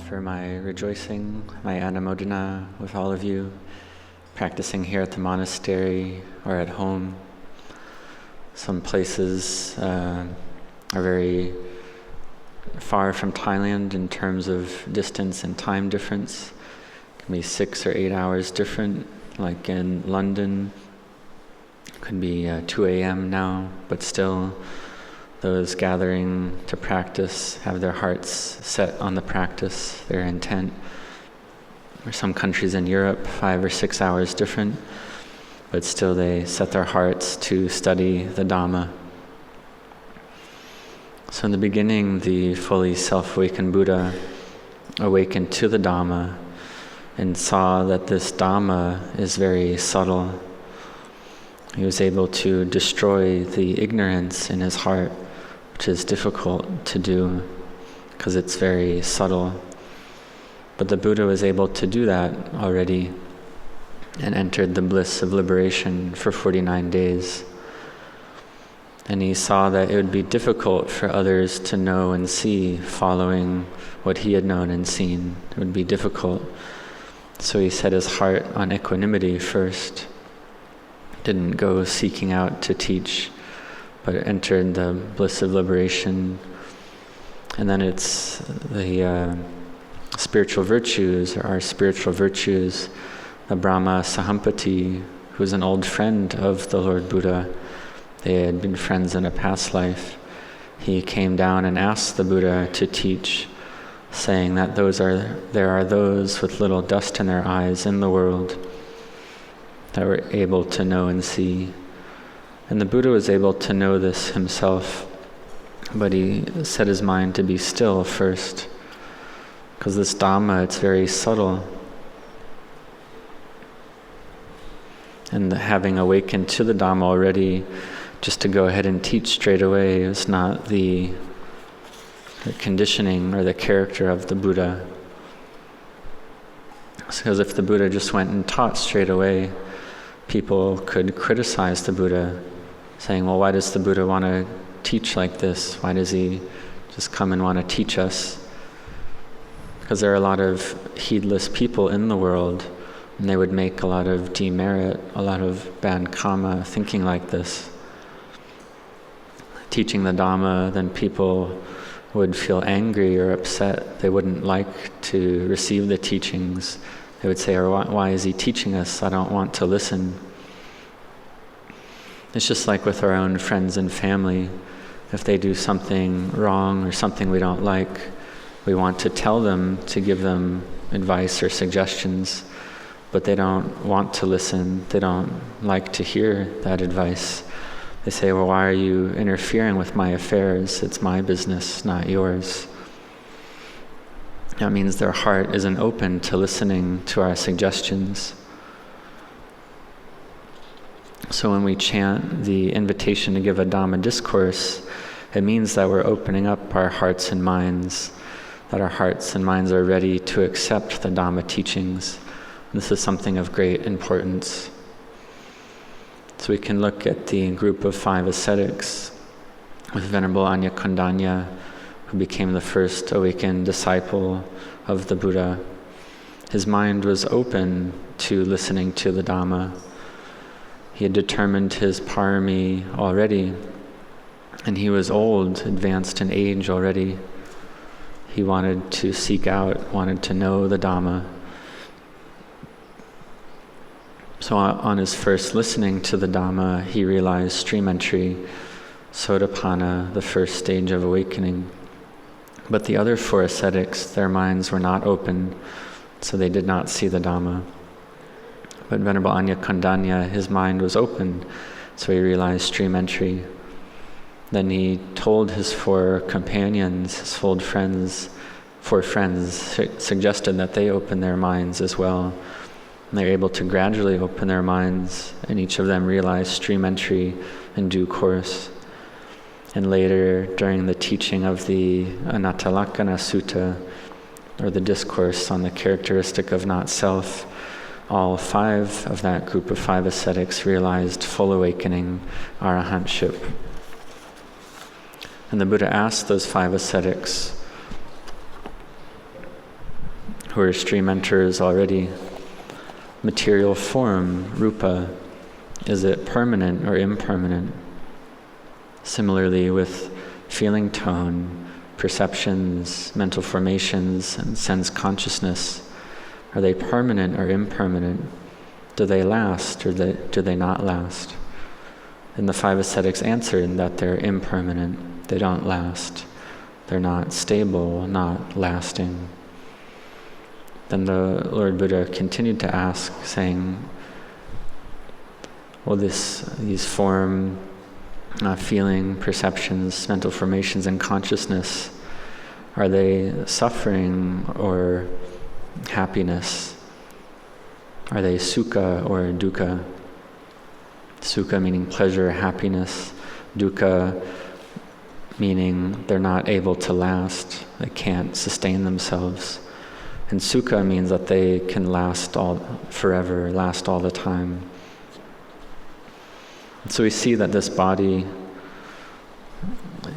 offer my rejoicing, my anumodana with all of you, practicing here at the monastery or at home. Some places are very far from Thailand in terms of distance and time difference. It can be 6 or 8 hours different, like in London. It could be 2 a.m. now, but still those gathering to practice have their hearts set on the practice, their intent. Or some countries in Europe, 5 or 6 hours different, but still they set their hearts to study the Dhamma. So in the beginning, the fully self-awakened Buddha awakened to the Dhamma and saw that this Dhamma is very subtle. He was able to destroy the ignorance in his heart, which is difficult to do because it's very subtle. But the Buddha was able to do that already and entered the bliss of liberation for 49 days. And he saw that it would be difficult for others to know and see following what he had known and seen. It would be difficult. So he set his heart on equanimity first. Didn't go seeking out to teach, but entered the bliss of liberation. And then it's the spiritual virtues, or our spiritual virtues. The Brahma Sahampati, who was an old friend of the Lord Buddha. They had been friends in a past life. He came down and asked the Buddha to teach, saying that there are those with little dust in their eyes in the world that were able to know and see. And the Buddha was able to know this himself, but he set his mind to be still first, because this Dhamma, it's very subtle. And having awakened to the Dhamma already, just to go ahead and teach straight away is not the conditioning or the character of the Buddha. Because if the Buddha just went and taught straight away, people could criticize the Buddha, saying, well, why does the Buddha want to teach like this? Why does he just come and want to teach us? Because there are a lot of heedless people in the world, and they would make a lot of demerit, a lot of bad karma thinking like this. Teaching the Dhamma, then people would feel angry or upset. They wouldn't like to receive the teachings. They would say, why is he teaching us? I don't want to listen. It's just like with our own friends and family. If they do something wrong or something we don't like, we want to tell them, to give them advice or suggestions, but they don't want to listen. They don't like to hear that advice. They say, well, why are you interfering with my affairs? It's my business, not yours. That means their heart isn't open to listening to our suggestions. So when we chant the invitation to give a Dhamma discourse, it means that we're opening up our hearts and minds, that our hearts and minds are ready to accept the Dhamma teachings. This is something of great importance. So we can look at the group of 5 ascetics with Venerable Anya Kondanya, who became the first awakened disciple of the Buddha. His mind was open to listening to the Dhamma. He had determined his parami already, and he was old, advanced in age already. He wanted to seek out, wanted to know the Dhamma. So on his first listening to the Dhamma, he realized stream entry, Sotapanna, the first stage of awakening. But the other 4 ascetics, their minds were not open, so they did not see the Dhamma. But Venerable Anya Kondanya, his mind was open, so he realized stream entry. Then he told his 4 companions, his 4 friends, suggested that they open their minds as well. And they're able to gradually open their minds, and each of them realized stream entry in due course. And later, during the teaching of the Anattalakkhana Sutta, or the discourse on the characteristic of not self, all 5 of that group of 5 ascetics realized full awakening, arahantship. And the Buddha asked those 5 ascetics, who are stream enters already. Material form, rupa, is it permanent or impermanent? Similarly with feeling tone, perceptions, mental formations, and sense consciousness, are they permanent or impermanent? Do they last or do they not last? And the five ascetics answered that they're impermanent, they don't last, they're not stable, not lasting. Then the Lord Buddha continued to ask, saying, well, these form, feeling, perceptions, mental formations, and consciousness, are they suffering or happiness? Are they sukha or dukkha? Sukha meaning pleasure, happiness. Dukkha meaning they're not able to last, they can't sustain themselves. And sukha means that they can last forever, last all the time. So we see that this body,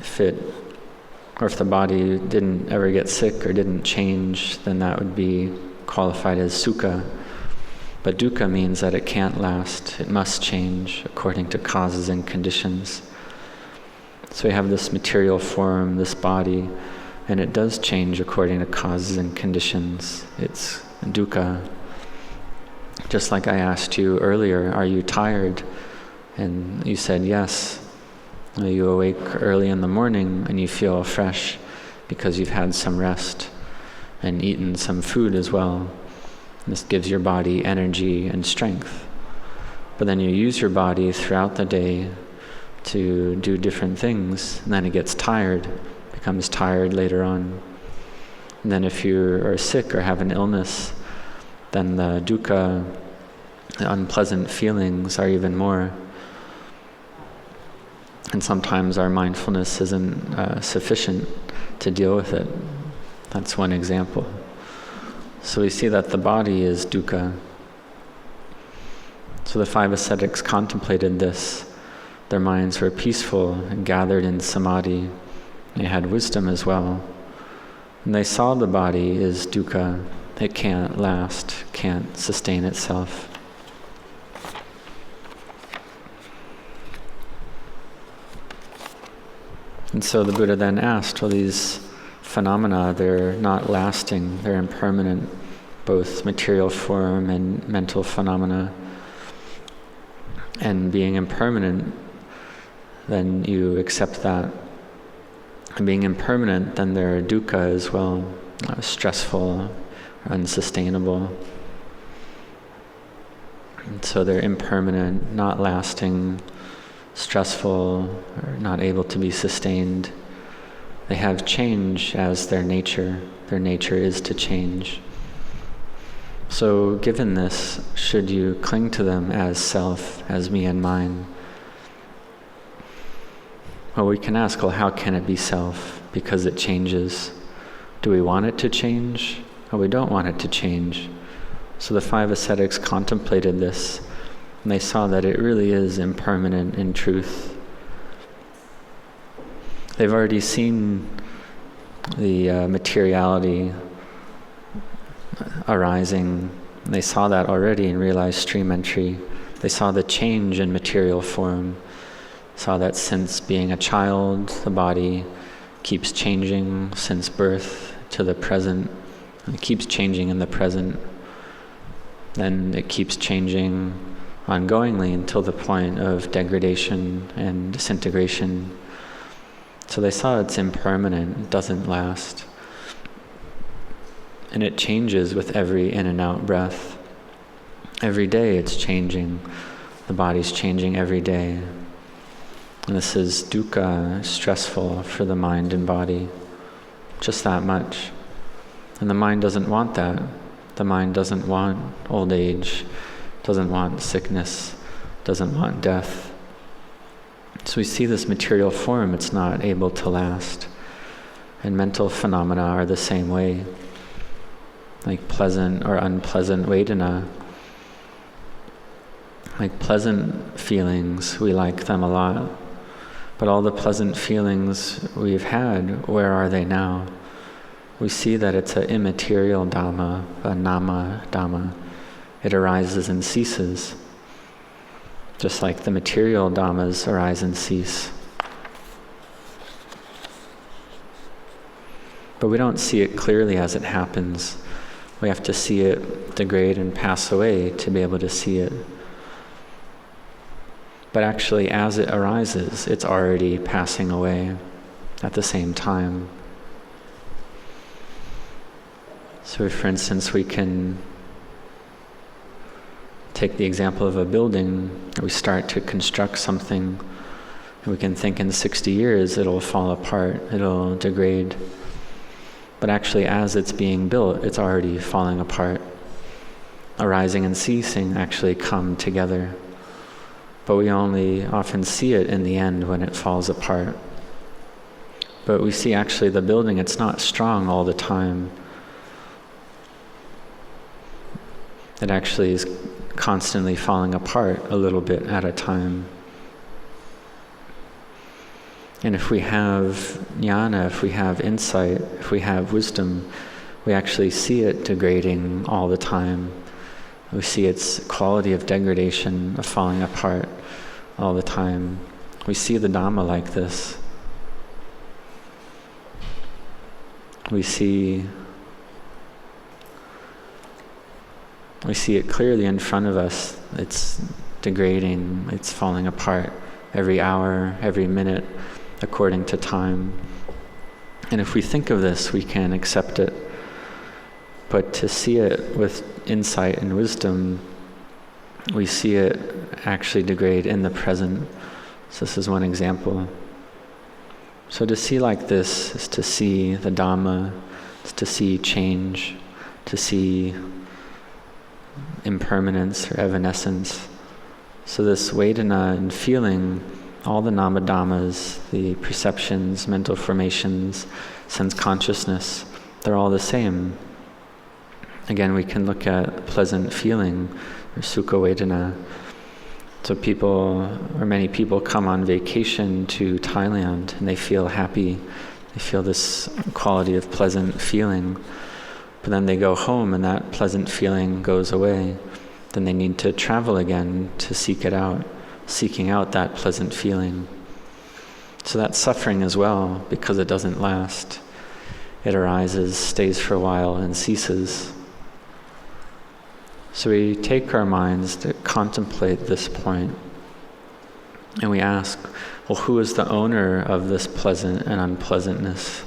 if the body didn't ever get sick or didn't change, then that would be qualified as sukha. But dukkha means that it can't last, it must change according to causes and conditions. So we have this material form, this body, and it does change according to causes and conditions. It's dukkha. Just like I asked you earlier, are you tired? And you said yes. You awake early in the morning and you feel fresh because you've had some rest and eaten some food as well. This gives your body energy and strength. But then you use your body throughout the day to do different things, and then it gets tired, becomes tired later on. And then if you are sick or have an illness, then the dukkha, the unpleasant feelings are even more. And sometimes our mindfulness isn't sufficient to deal with it. That's one example. So we see that the body is dukkha. So the five ascetics contemplated this. Their minds were peaceful and gathered in samadhi. They had wisdom as well. And they saw the body is dukkha. It can't last, can't sustain itself. And so the Buddha then asked, well, these phenomena, they're not lasting, they're impermanent, both material form and mental phenomena. And being impermanent, then you accept that. And being impermanent, then they're dukkha as well, stressful, unsustainable. And so they're impermanent, not lasting, stressful, or not able to be sustained. They have change as their nature. Their nature is to change. So given this, should you cling to them as self, as me and mine? Well, we can ask, well, how can it be self? Because it changes. Do we want it to change? Or we don't want it to change? So the five ascetics contemplated this, and they saw that it really is impermanent in truth. They've already seen the materiality arising. They saw that already and realized stream entry. They saw the change in material form. Saw that since being a child, the body keeps changing since birth to the present. It keeps changing in the present. Then it keeps changing ongoingly until the point of degradation and disintegration. So they saw it's impermanent, it doesn't last. And it changes with every in and out breath. Every day it's changing. The body's changing every day. And this is dukkha, stressful for the mind and body. Just that much. And the mind doesn't want that. The mind doesn't want old age, doesn't want sickness, doesn't want death. So we see this material form, it's not able to last. And mental phenomena are the same way. Like pleasant or unpleasant vedana. Like pleasant feelings, we like them a lot. But all the pleasant feelings we've had, where are they now? we see that it's an immaterial Dhamma, a nama Dhamma. It arises and ceases, just like the material Dhammas arise and cease. But we don't see it clearly as it happens. We have to see it degrade and pass away to be able to see it. But actually, as it arises, it's already passing away at the same time. So for instance, we can take the example of a building. We start to construct something, and we can think in 60 years it'll fall apart, it'll degrade. But actually, as it's being built, it's already falling apart. Arising and ceasing actually come together. But we only often see it in the end when it falls apart. But we see actually the building, it's not strong all the time. It actually is constantly falling apart a little bit at a time. And if we have jnana, if we have insight, if we have wisdom, we actually see it degrading all the time. We see its quality of degradation, of falling apart all the time. We see the Dhamma like this. We see it clearly in front of us. It's degrading, it's falling apart every hour, every minute, according to time. And if we think of this, we can accept it. But to see it with insight and wisdom, we see it actually degrade in the present. So this is one example. So to see like this is to see the Dhamma, is to see change, to see impermanence or evanescence. So this Vedana and feeling, all the nama dhammas, the perceptions, mental formations, sense consciousness, they're all the same. Again, we can look at pleasant feeling, or sukha vedana. So many people come on vacation to Thailand and they feel happy. They feel this quality of pleasant feeling. But then they go home and that pleasant feeling goes away. Then they need to travel again to seek it out, seeking out that pleasant feeling. So that's suffering as well, because it doesn't last. It arises, stays for a while, and ceases. So we take our minds to contemplate this point, and we ask, well, who is the owner of this pleasant and unpleasantness?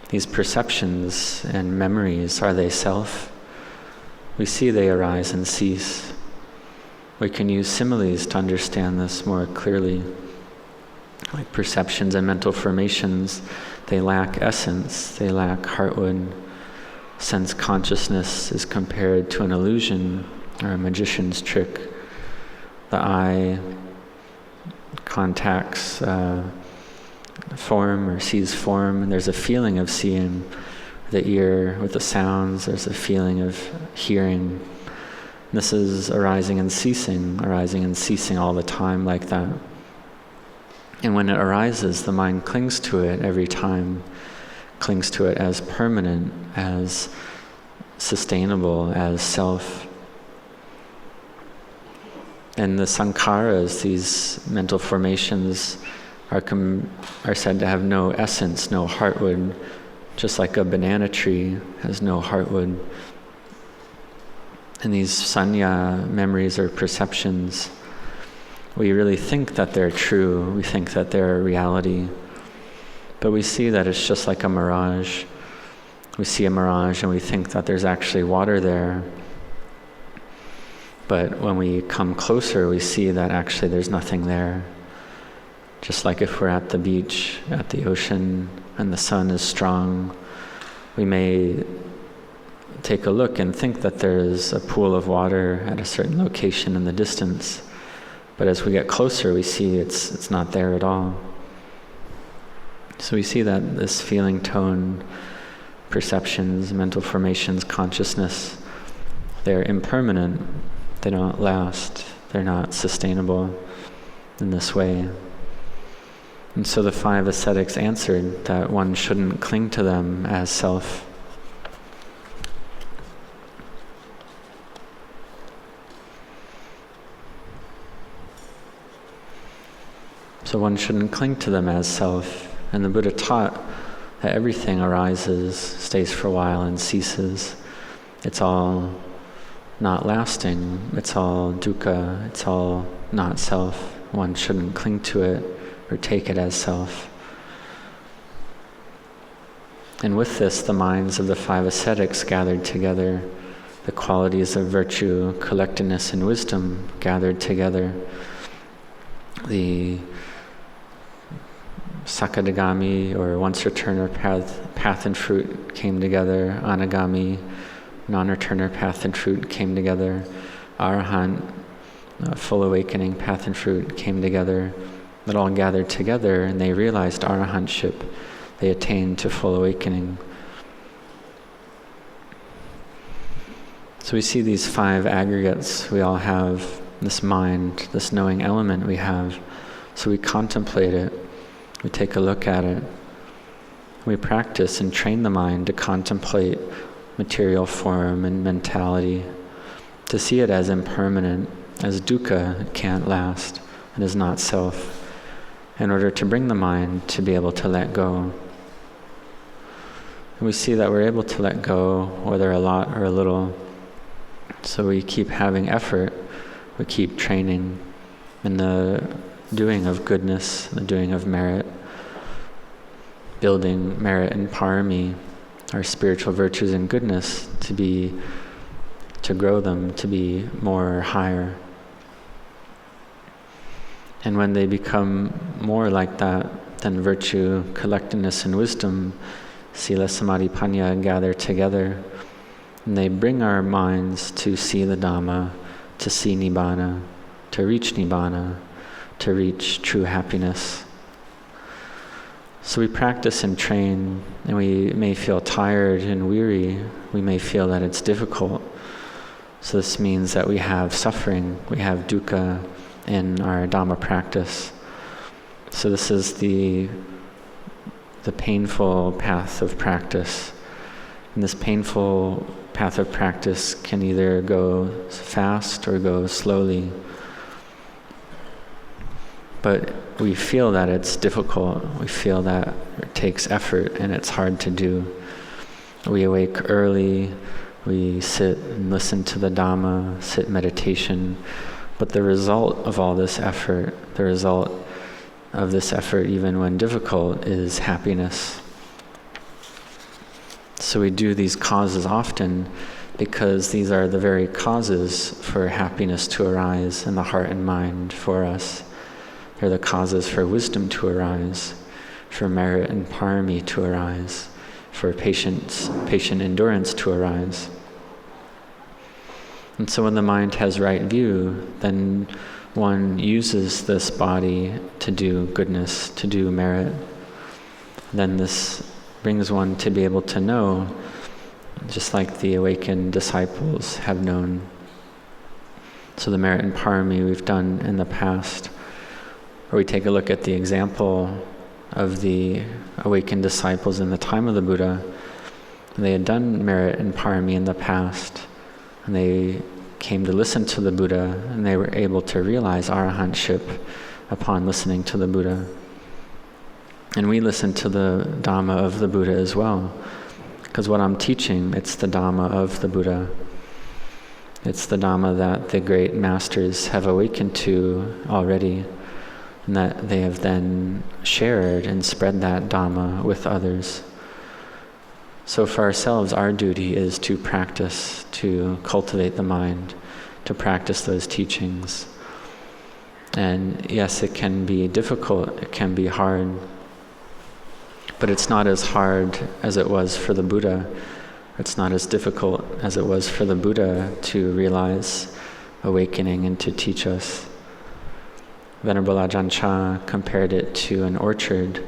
These perceptions and memories, are they self? We see they arise and cease. We can use similes to understand this more clearly. Like perceptions and mental formations, they lack essence, they lack heartwood. Sense consciousness is compared to an illusion or a magician's trick. The eye contacts form or sees form, and there's a feeling of seeing. The ear with the sounds, there's a feeling of hearing. This is arising and ceasing all the time like that. And when it arises, the mind clings to it every time, clings to it as permanent, as sustainable, as self. And the sankharas, these mental formations, are said to have no essence, no heartwood, just like a banana tree has no heartwood. And these sanya, memories or perceptions, we really think that they're true, we think that they're a reality, but we see that it's just like a mirage. We see a mirage and we think that there's actually water there, but when we come closer we see that actually there's nothing there. Just like if we're at the beach, at the ocean, and the sun is strong, we may take a look and think that there's a pool of water at a certain location in the distance. But as we get closer, we see it's not there at all. So we see that this feeling tone, perceptions, mental formations, consciousness, they're impermanent, they don't last, they're not sustainable in this way. And so the 5 ascetics answered that one shouldn't cling to them as self. So one shouldn't cling to them as self. And the Buddha taught that everything arises, stays for a while, and ceases. It's all not lasting. It's all dukkha. It's all not self. One shouldn't cling to it or take it as self. And with this, the minds of the 5 ascetics gathered together. The qualities of virtue, collectedness, and wisdom gathered together. The Sakadagami, or once-returner path and fruit, came together. Anagami, non-returner path and fruit, came together. Arahant, full awakening path and fruit, came together. That all gathered together, and they realized arahantship. They attained to full awakening. So we see these 5 aggregates. We all have this mind, this knowing element we have. So we contemplate it. We take a look at it. We practice and train the mind to contemplate material form and mentality, to see it as impermanent, as dukkha, it can't last, it is not self, in order to bring the mind to be able to let go. And we see that we're able to let go, whether a lot or a little. So we keep having effort, we keep training in the doing of goodness, the doing of merit, building merit and parami, our spiritual virtues and goodness, to grow them, to be more higher. And when they become more like that, then virtue, collectedness, and wisdom, sila, samadhi, panya, gather together. And they bring our minds to see the Dhamma, to see Nibbana, to reach Nibbana, to reach true happiness. So we practice and train, and we may feel tired and weary. We may feel that it's difficult. So this means that we have suffering, we have dukkha in our Dhamma practice. So this is the painful path of practice. And this painful path of practice can either go fast or go slowly. But we feel that it's difficult. We feel that it takes effort and it's hard to do. We awake early, we sit and listen to the Dhamma, sit meditation. But the result of all this effort, the result of this effort, even when difficult, is happiness. So we do these causes often because these are the very causes for happiness to arise in the heart and mind for us. They're the causes for wisdom to arise, for merit and parami to arise, for patient endurance to arise. And so when the mind has right view, then one uses this body to do goodness, to do merit. Then this brings one to be able to know, just like the awakened disciples have known. So the merit and parami we've done in the past. Or we take a look at the example of the awakened disciples in the time of the Buddha. They had done merit and parami in the past, and they came to listen to the Buddha, and they were able to realize arahantship upon listening to the Buddha. And we listen to the Dhamma of the Buddha as well, because what I'm teaching, it's the Dhamma of the Buddha. It's the Dhamma that the great masters have awakened to already, and that they have then shared and spread that Dhamma with others. So for ourselves, our duty is to practice, to cultivate the mind, to practice those teachings. And yes, it can be difficult, it can be hard, but it's not as hard as it was for the Buddha. It's not as difficult as it was for the Buddha to realize awakening and to teach us. Venerable Ajahn Chah compared it to an orchard.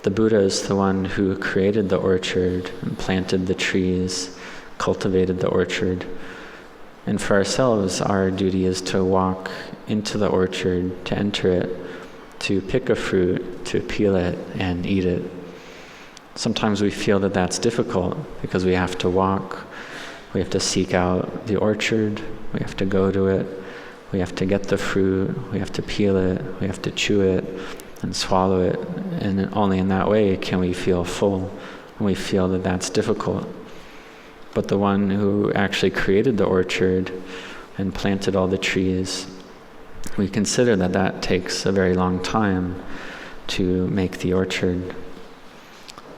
The Buddha is the one who created the orchard and planted the trees, cultivated the orchard. And for ourselves, our duty is to walk into the orchard, to enter it, to pick a fruit, to peel it and eat it. Sometimes we feel that that's difficult because we have to walk, we have to seek out the orchard, we have to go to it, we have to get the fruit, we have to peel it, we have to chew it and swallow it, and only in that way can we feel full, and we feel that that's difficult. But the one who actually created the orchard and planted all the trees, we consider that that takes a very long time to make the orchard.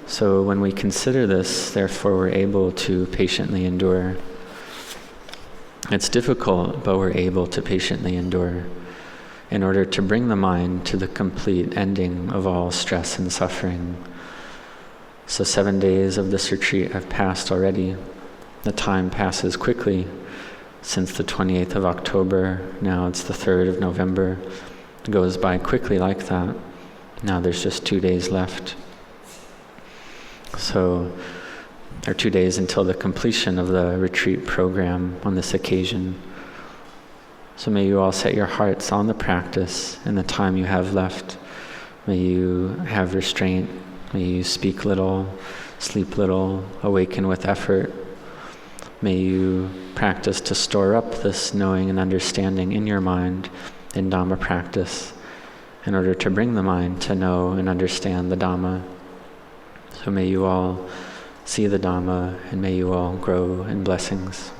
So when we consider this, therefore we're able to patiently endure. It's difficult, but we're able to patiently endure in order to bring the mind to the complete ending of all stress and suffering. So 7 days of this retreat have passed already. The time passes quickly. Since the 28th of October, now it's the 3rd of November. It goes by quickly like that. Now there's just 2 days left. So there are 2 days until the completion of the retreat program on this occasion. So may you all set your hearts on the practice in the time you have left. May you have restraint. May you speak little, sleep little, awaken with effort. May you practice to store up this knowing and understanding in your mind in Dhamma practice in order to bring the mind to know and understand the Dhamma. So may you all see the Dhamma, and may you all grow in blessings.